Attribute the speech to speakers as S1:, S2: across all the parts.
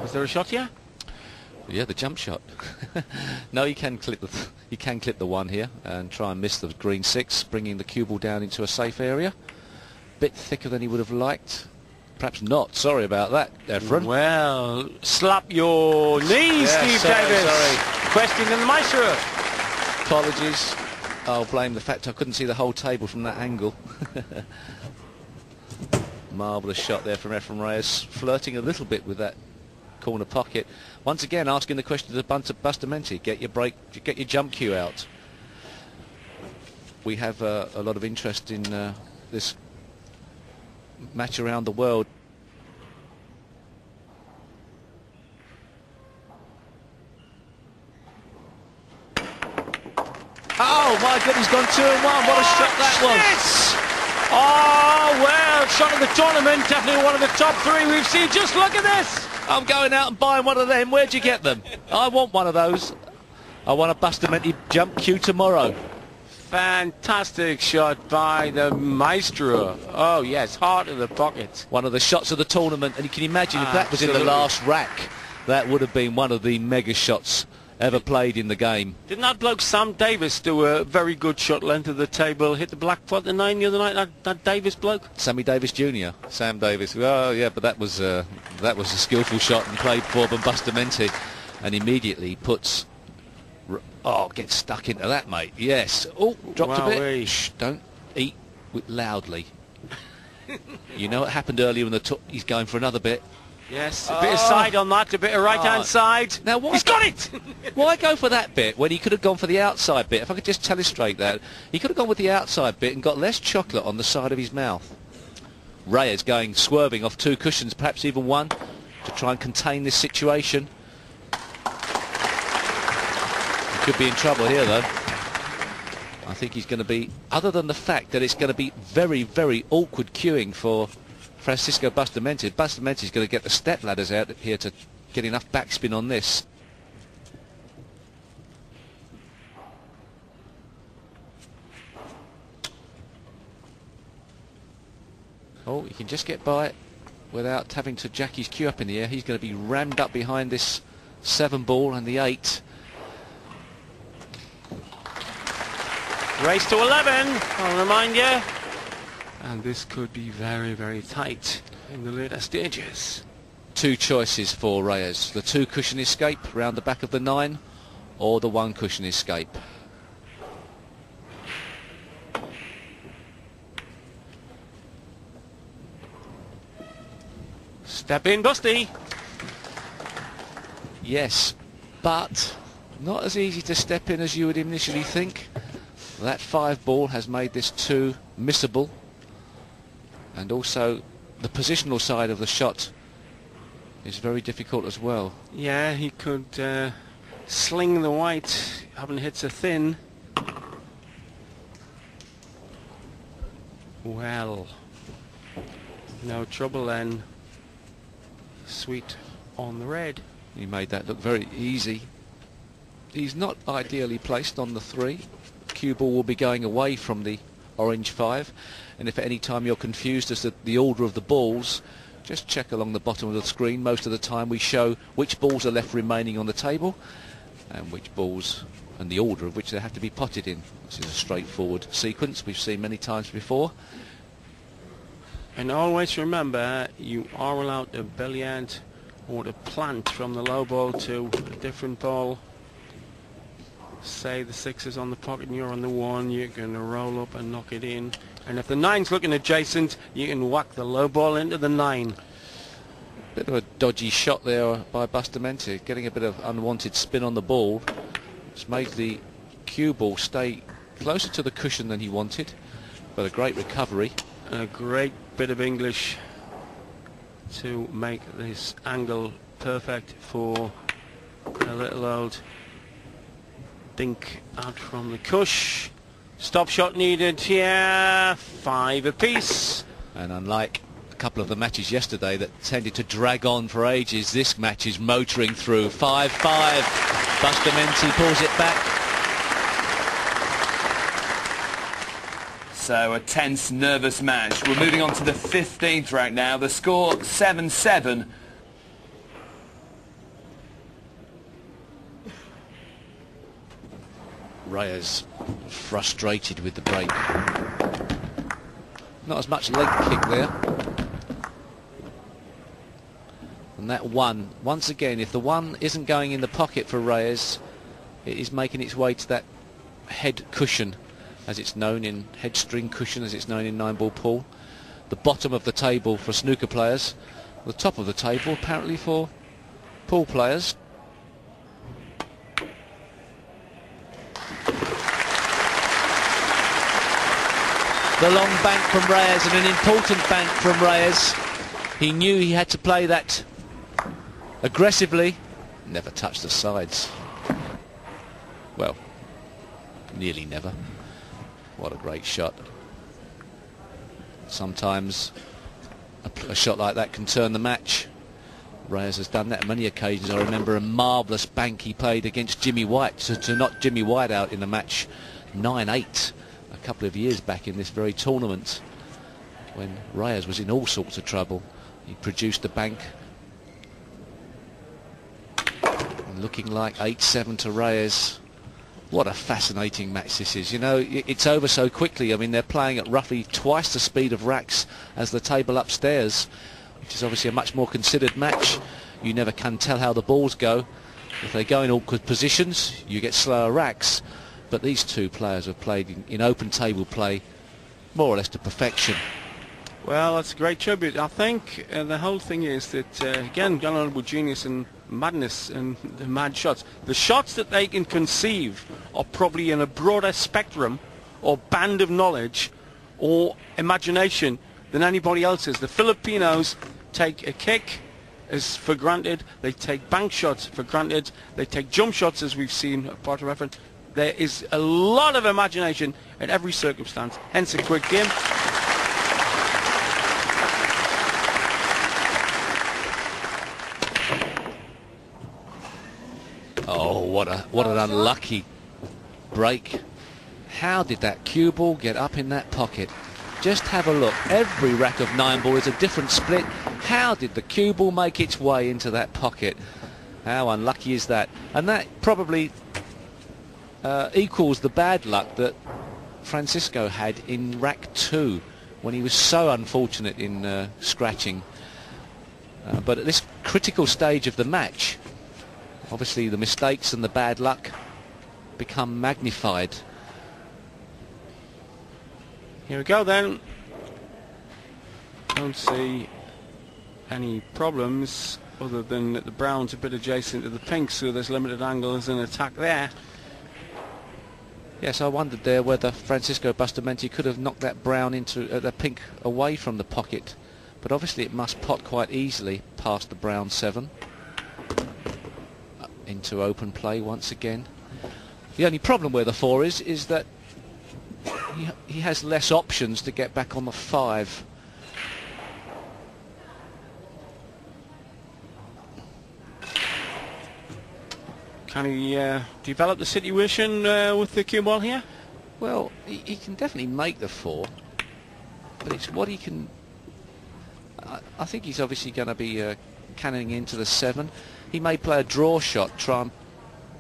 S1: Is there a shot here?
S2: Yeah, the jump shot. No, you can clip the one here and try and miss the green 6, bringing the cue ball down into a safe area. Bit thicker than he would have liked. Perhaps not. Sorry about that, Efren.
S1: Well, slap your knees, Steve Davis.
S2: Sorry.
S1: Questioning the maestro.
S2: Apologies. I'll blame the fact I couldn't see the whole table from that angle. Marvellous shot there from Efren Reyes, flirting a little bit with that corner pocket. Once again, asking the question to Bustamante, get your break, get your jump cue out. We have a lot of interest in this match around the world. Oh my goodness, he's gone 2-1. What a shot that was.
S1: Yes! Oh, well, shot of the tournament, definitely one of the top 3 we've seen. Just look at this.
S2: I'm going out and buying one of them. Where'd you get them? I want one of those. I want a Bustamante jump cue tomorrow.
S1: Fantastic shot by the maestro. Oh, yes, heart of the pocket.
S2: One of the shots of the tournament. And you can imagine if that was in the last rack, that would have been one of the mega shots ever played in the game.
S1: Didn't that bloke Sam Davis do a very good shot length of the table, hit the black pot the 9 the other night, that Davis bloke?
S2: Sammy Davis Jr., Sam Davis. Oh yeah, but that was a skillful shot and played for Bustamante, and immediately puts... Oh, gets stuck into that, mate. Yes. Oh, dropped a bit. Shh, don't eat loudly. You know what happened earlier in the he's going for another bit.
S1: Yes, a bit of side on that, a bit of right-hand side.
S2: Now, why
S1: he's got it!
S2: Why go for that bit when he could have gone for the outside bit? If I could just illustrate that. He could have gone with the outside bit and got less chocolate on the side of his mouth. Reyes going, swerving off 2 cushions, perhaps even 1, to try and contain this situation. He could be in trouble here, though. I think he's going to be, other than the fact that it's going to be very, very awkward queuing for Francisco Bustamante. Bustamante's going to get the step ladders out here to get enough backspin on this. Oh, he can just get by it without having to jack his cue up in the air. He's going to be rammed up behind this 7 ball and the 8.
S1: Race to 11, I'll remind you. And this could be very, very tight in the later stages.
S2: 2 choices for Reyes. The 2 cushion escape round the back of the 9, or the 1 cushion escape.
S1: Step in, Busty.
S2: Yes, but not as easy to step in as you would initially think. That 5 ball has made this 2 missable. And also the positional side of the shot is very difficult as well.
S1: Yeah, he could sling the white, having hit so thin. Well, no trouble then. Sweet on the red.
S2: He made that look very easy. He's not ideally placed on the 3. Cue ball will be going away from the orange 5, and if at any time you're confused as to the order of the balls, just check along the bottom of the screen. Most of the time we show which balls are left remaining on the table and which balls and the order of which they have to be potted in. This is a straightforward sequence we've seen many times before.
S1: And always remember, you are allowed to billard or to plant from the low ball to a different ball. Say the 6 is on the pocket and you're on the 1, you're going to roll up and knock it in. And if the 9's looking adjacent, you can whack the low ball into the 9.
S2: Bit of a dodgy shot there by Bustamante, getting a bit of unwanted spin on the ball. It's made the cue ball stay closer to the cushion than he wanted, but a great recovery.
S1: A great bit of English to make this angle perfect for a little old dink out from the cush. Stop shot needed here, 5 apiece.
S2: And unlike a couple of the matches yesterday that tended to drag on for ages, this match is motoring through. 5-5. Bustamante pulls it back.
S3: So a tense, nervous match. We're moving on to the 15th rack now. The score 7-7.
S2: Reyes frustrated with the break. Not as much leg kick there. And that one, once again, if the one isn't going in the pocket for Reyes, it is making its way to that head cushion, as it's known in head string cushion, as it's known in 9-ball pool. The bottom of the table for snooker players, the top of the table apparently for pool players. The long bank from Reyes, and an important bank from Reyes. He knew he had to play that aggressively. Never touched the sides. Well, nearly never. What a great shot. Sometimes a shot like that can turn the match. Reyes has done that on many occasions. I remember a marvellous bank he played against Jimmy White to knock Jimmy White out in a match 9-8 a couple of years back in this very tournament, when Reyes was in all sorts of trouble. He produced the bank, and looking like 8-7 to Reyes. What a fascinating match this is. You know, it's over so quickly. I mean, they're playing at roughly twice the speed of racks as the table upstairs, which is obviously a much more considered match. You never can tell how the balls go. If they go in awkward positions, you get slower racks. But these two players have played in open table play more or less to perfection.
S1: Well, that's a great tribute. I think the whole thing is that, again, unbelievable genius and madness and the mad shots. The shots that they can conceive are probably in a broader spectrum or band of knowledge or imagination than anybody else's. The Filipinos take a kick as for granted. They take bank shots for granted. They take jump shots, as we've seen part of reference. There is a lot of imagination in every circumstance, hence a quick game.
S2: Oh, what an unlucky break. How did that cue ball get up in that pocket? Just have a look. Every rack of 9-ball is a different split. How did the cue ball make its way into that pocket? How unlucky is that? And that probably equals the bad luck that Francisco had in rack 2 when he was so unfortunate in scratching. But at this critical stage of the match, obviously the mistakes and the bad luck become magnified.
S1: Here we go then. Don't see any problems other than that the brown's a bit adjacent to the pink, so there's limited angles and attack there.
S2: Yes, I wondered there whether Francisco Bustamante could have knocked that brown into the pink away from the pocket, but obviously it must pot quite easily past the brown 7 into open play once again. The only problem where the 4 is that he has less options to get back on the 5.
S1: Can he develop the situation with the cue ball here?
S2: Well, he can definitely make the 4, but it's what he can... I think he's obviously going to be cannoning into the 7. He may play a draw shot, try and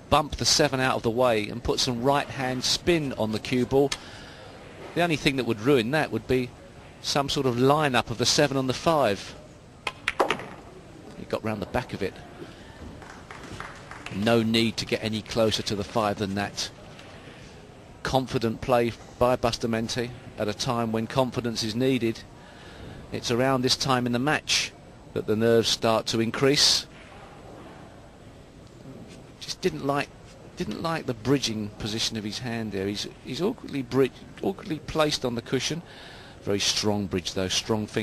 S2: bump the 7 out of the way and put some right-hand spin on the cue ball. The only thing that would ruin that would be some sort of line-up of the 7 on the 5. He got round the back of it. No need to get any closer to the 5 than that. Confident play by Bustamante at a time when confidence is needed. It's around this time in the match that the nerves start to increase. Just didn't like the bridging position of his hand there. He's awkwardly placed on the cushion. Very strong bridge though, strong finger.